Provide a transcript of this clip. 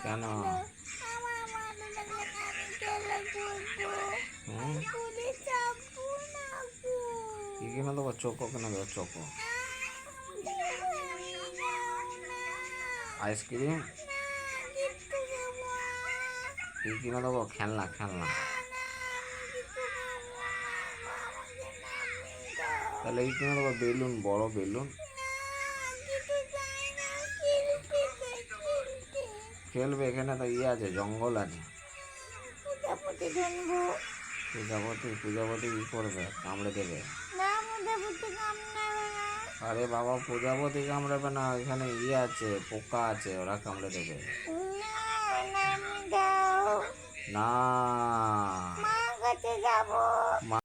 কেন? আমার মাথা লাগলে আমি খেলা করবো। হুম, পুলিশ চাপবো না গো। কি কিনে দেবো? চোখো কিনে দেবো, চোখো। আমি যাও না। আইসক্রিম? না, কিচ্ছু খাবো না। কি কিনে দেবো? খেলনা, খেলনা। না, আমি কিছু খাবো না গো, আমাকে নামিয়ে দাও। তাহলে কি কিনে দেবো? বেলুন, বড় বেলুন। না, কিছু চাই না, খেলতে চাই, খেলতে। খেলবে? এখানে তো ইয়ে আছে, জঙ্গল আছে। প্রজাপতি ধরবো। প্রজাপতি? প্রজাপতি কি করবে? কামড়ে দেবে। না, প্রজাপতি কামড়াবে না। আরে বাবা, প্রজাপতি কামড়াবে না, এখানে ইয়ে আছে, পোকা আছে, ওরা কামড়ে দেবে। না, নামিয়ে দাও। না। মার কাছে যাবো।